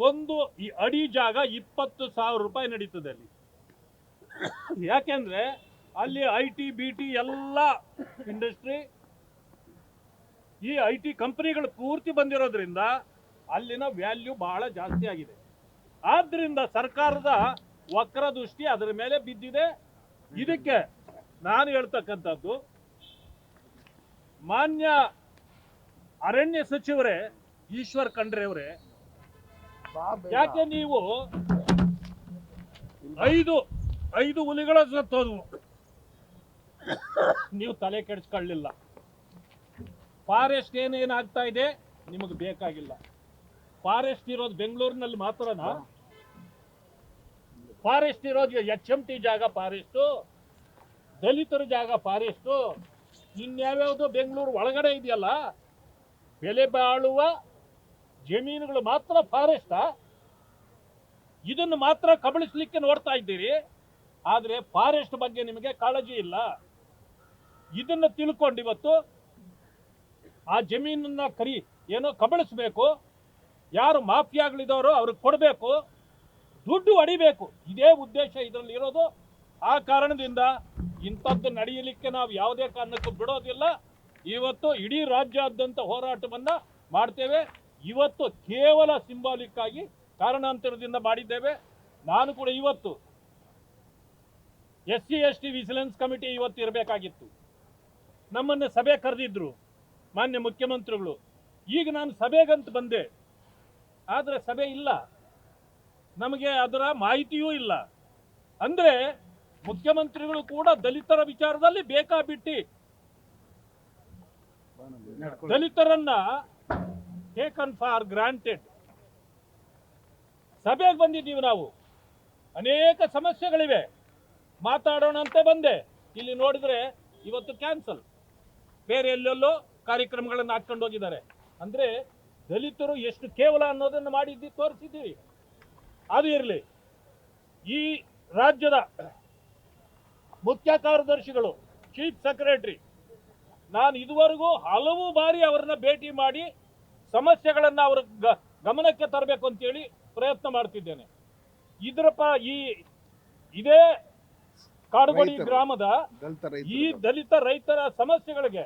ಒಂದು ಈ ಅಡಿ ಜಾಗ 20,000 ರೂಪಾಯಿ ನಡೀತದೆ ಅಲ್ಲಿ. ಯಾಕೆಂದ್ರೆ ಅಲ್ಲಿ IT BT ಎಲ್ಲ ಇಂಡಸ್ಟ್ರಿ, ಈ IT ಕಂಪನಿಗಳು ಪೂರ್ತಿ ಬಂದಿರೋದ್ರಿಂದ ಅಲ್ಲಿನ ವ್ಯಾಲ್ಯೂ ಬಹಳ ಜಾಸ್ತಿ ಆಗಿದೆ. ಆದ್ರಿಂದ ಸರ್ಕಾರದ ವಕ್ರ ದೃಷ್ಟಿ ಅದರ ಮೇಲೆ ಬಿದ್ದಿದೆ. ಇದಕ್ಕೆ ನಾನು ಹೇಳ್ತಕ್ಕಂಥದ್ದು, ಮಾನ್ಯ ಅರಣ್ಯ ಸಚಿವರೇ ಈಶ್ವರ್ ಖಂಡ್ರೆ ಅವರೇ, ಯಾಕೆ ನೀವು ಐದು ಹುಲಿಗಳ ಸತ್ತೋದ್ವು, ನೀವು ತಲೆ ಕೆಡಿಸ್ಕೊಳ್ಳಿಲ್ಲ. ಫಾರೆಸ್ಟ್ ಏನೇನಾಗ್ತಾ ಇದೆ ನಿಮಗೆ ಬೇಕಾಗಿಲ್ಲ. ಫಾರೆಸ್ಟ್ ಇರೋದು ಬೆಂಗಳೂರಿನಲ್ಲಿ ಮಾತ್ರನಾ? ಫಾರೆಸ್ಟ್ ಇರೋದು HMT ಜಾಗ ಫಾರೆಸ್ಟು, ದಲಿತರ ಜಾಗ ಫಾರೆಸ್ಟು, ಇನ್ಯಾವ್ಯಾವುದೋ ಬೆಂಗಳೂರು ಒಳಗಡೆ ಇದೆಯಲ್ಲ ಬೆಲೆ ಬಾಳುವ ಜಮೀನುಗಳು ಮಾತ್ರ ಫಾರೆಸ್ಟಾ? ಇದನ್ನು ಮಾತ್ರ ಕಬಳಿಸ್ಲಿಕ್ಕೆ ನೋಡ್ತಾ ಇದ್ದೀರಿ. ಆದರೆ ಫಾರೆಸ್ಟ್ ಬಗ್ಗೆ ನಿಮಗೆ ಕಾಳಜಿ ಇಲ್ಲ. ಇದನ್ನು ತಿಳ್ಕೊಂಡು ಇವತ್ತು ಆ ಜಮೀನನ್ನ ಏನೋ ಕಬಳಿಸ್ಬೇಕು, ಯಾರು ಮಾಫಿಯಾಗಳಿದಾರೋ ಅವ್ರಿಗೆ ಕೊಡಬೇಕು, ದುಡ್ಡು ಹೊಡಿಬೇಕು. ಇದೇ ಉದ್ದೇಶ ಇದರಲ್ಲಿ ಇರೋದು. ಆ ಕಾರಣದಿಂದ ಇಂಥದ್ದು ನಡೆಯಲಿಕ್ಕೆ ನಾವು ಯಾವುದೇ ಕಾರಣಕ್ಕೂ ಬಿಡೋದಿಲ್ಲ. ಇವತ್ತು ಇಡೀ ರಾಜ್ಯಾದ್ಯಂತ ಹೋರಾಟವನ್ನ ಮಾಡ್ತೇವೆ. ಇವತ್ತು ಕೇವಲ ಸಿಂಬಾಲಿಕ್ ಆಗಿ ಕಾರಣಾಂತರದಿಂದ ಮಾಡಿದ್ದೇವೆ. ನಾನು ಕೂಡ ಇವತ್ತು SC ST ವಿಜಿಲೆನ್ಸ್ ಕಮಿಟಿ ಇವತ್ತು ಇರಬೇಕಾಗಿತ್ತು. ನಮ್ಮನ್ನು ಸಭೆ ಕರೆದಿದ್ರು ಮಾನ್ಯ ಮುಖ್ಯಮಂತ್ರಿಗಳು. ಈಗ ನಾನು ಸಭೆಗಂತ ಬಂದೆ, ಆದರೆ ಸಭೆ ಇಲ್ಲ, ನಮಗೆ ಅದರ ಮಾಹಿತಿಯೂ ಇಲ್ಲ. ಅಂದ್ರೆ ಮುಖ್ಯಮಂತ್ರಿಗಳು ಕೂಡ ದಲಿತರ ವಿಚಾರದಲ್ಲಿ ಬೇಕಾಬಿಟ್ಟಿ ದಲಿತರನ್ನ ಟೇಕನ್ ಫಾರ್ ಗ್ರಾಂಟೆಡ್. ಸಭೆಗೆ ಬಂದಿದ್ದೀವಿ ನಾವು, ಅನೇಕ ಸಮಸ್ಯೆಗಳಿವೆ, ಮಾತಾಡೋಣ ಅಂತ ಬಂದೆ. ಇಲ್ಲಿ ನೋಡಿದ್ರೆ ಇವತ್ತು ಕ್ಯಾನ್ಸಲ್, ಬೇರೆ ಎಲ್ಲೆಲ್ಲೋ ಕಾರ್ಯಕ್ರಮಗಳನ್ನು ಹಾಕೊಂಡು ಹೋಗಿದ್ದಾರೆ. ಅಂದ್ರೆ ದಲಿತರು ಎಷ್ಟು ಕೇವಲ ಅನ್ನೋದನ್ನು ಮಾಡಿದ್ದು ತೋರಿಸಿದ್ದೀವಿ. ಅದು ಇರಲಿ, ಈ ರಾಜ್ಯದ ಮುಖ್ಯ ಕಾರ್ಯದರ್ಶಿಗಳು, ಚೀಫ್ ಸೆಕ್ರೆಟರಿ, ನಾನು ಇದುವರೆಗೂ ಹಲವು ಬಾರಿ ಅವರನ್ನ ಭೇಟಿ ಮಾಡಿ ಸಮಸ್ಯೆಗಳನ್ನು ಅವರ ಗಮನಕ್ಕೆ ತರಬೇಕು ಅಂತೇಳಿ ಪ್ರಯತ್ನ ಮಾಡ್ತಿದ್ದೇನೆ. ಇದೇ ಕಾಡುಗೋಡಿ ಗ್ರಾಮದ ಈ ದಲಿತ ರೈತರ ಸಮಸ್ಯೆಗಳಿಗೆ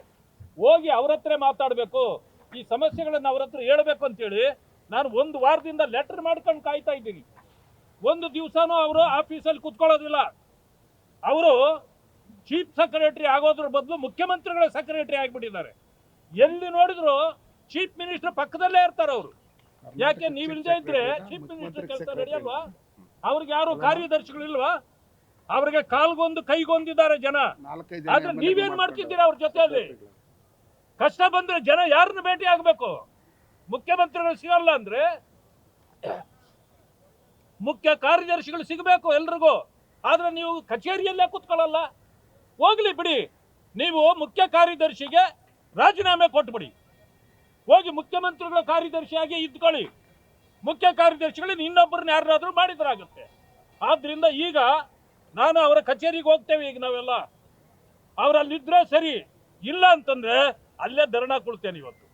ಹೋಗಿ ಅವ್ರ ಹತ್ರ ಮಾತಾಡಬೇಕು, ಈ ಸಮಸ್ಯೆಗಳನ್ನು ಅವ್ರ ಹತ್ರ ಹೇಳಬೇಕು ಅಂತೇಳಿ ನಾನು ಒಂದು ವಾರದಿಂದ ಲೆಟರ್ ಮಾಡ್ಕೊಂಡು ಕಾಯ್ತಾ ಇದ್ದೀನಿ. ಒಂದು ದಿವಸನೂ ಅವರು ಆಫೀಸಲ್ಲಿ ಕುತ್ಕೊಳ್ಳೋದಿಲ್ಲ. ಅವರು ಚೀಫ್ ಸೆಕ್ರೆಟರಿ ಆಗೋದ್ರ ಬದಲು ಮುಖ್ಯಮಂತ್ರಿಗಳ ಸೆಕ್ರೆಟರಿ ಆಗಿಬಿಟ್ಟಿದ್ದಾರೆ. ಎಲ್ಲಿ ನೋಡಿದ್ರು ಚೀಫ್ ಮಿನಿಸ್ಟರ್ ಪಕ್ಕದಲ್ಲೇ ಇರ್ತಾರೆ ಅವರು. ಯಾಕೆ ನೀವಿಲ್ಲದೆ ಇದ್ರೆ ಚೀಫ್ ಮಿನಿಸ್ಟರ್ ಕೆಲಸ ನಡೆಯಲ್ವಾ? ಅವ್ರಿಗೆ ಯಾರು ಕಾರ್ಯದರ್ಶಿಗಳಿಲ್ವಾ? ಅವ್ರಿಗೆ ಕಾಲ್ಗೊಂದು ಕೈಗೊಂದಿದ್ದಾರೆ ಜನ. ಆದ್ರೆ ನೀವೇನ್ ಮಾಡ್ತಿದ್ದೀರಾ ಅವ್ರ ಜೊತೆಯಲ್ಲಿ? ಕಷ್ಟ ಬಂದ್ರೆ ಜನ ಯಾರನ್ನ ಭೇಟಿ ಆಗ್ಬೇಕು? ಮುಖ್ಯಮಂತ್ರಿಗಳು ಸಿಗಲ್ಲ ಅಂದ್ರೆ ಮುಖ್ಯ ಕಾರ್ಯದರ್ಶಿಗಳು ಸಿಗಬೇಕು ಎಲ್ರಿಗೂ. ಆದ್ರೆ ನೀವು ಕಚೇರಿಯಲ್ಲೇ ಕೂತ್ಕೊಳ್ಳಲ್ಲ. ಹೋಗ್ಲಿ ಬಿಡಿ, ನೀವು ಮುಖ್ಯ ಕಾರ್ಯದರ್ಶಿಗೆ ರಾಜೀನಾಮೆ ಕೊಟ್ಬಿಡಿ, ಹೋಗಿ ಮುಖ್ಯಮಂತ್ರಿಗಳ ಕಾರ್ಯದರ್ಶಿಯಾಗಿ ಇದ್ಕೊಳ್ಳಿ. ಮುಖ್ಯ ಕಾರ್ಯದರ್ಶಿಗಳು ಇನ್ನೊಬ್ಬರನ್ನ ಯಾರಾದ್ರೂ ಮಾಡಿದ್ರಾಗುತ್ತೆ. ಆದ್ರಿಂದ ಈಗ ನಾನು ಅವರ ಕಚೇರಿಗೆ ಹೋಗ್ತೇವೆ. ಈಗ ನಾವೆಲ್ಲ ಅವರಲ್ಲಿದ್ರೆ ಸರಿ, ಇಲ್ಲ ಅಂತಂದ್ರೆ ಅಲ್ಲೇ ಧರಣ ಕೊಡ್ತೇನೆ ಇವತ್ತು.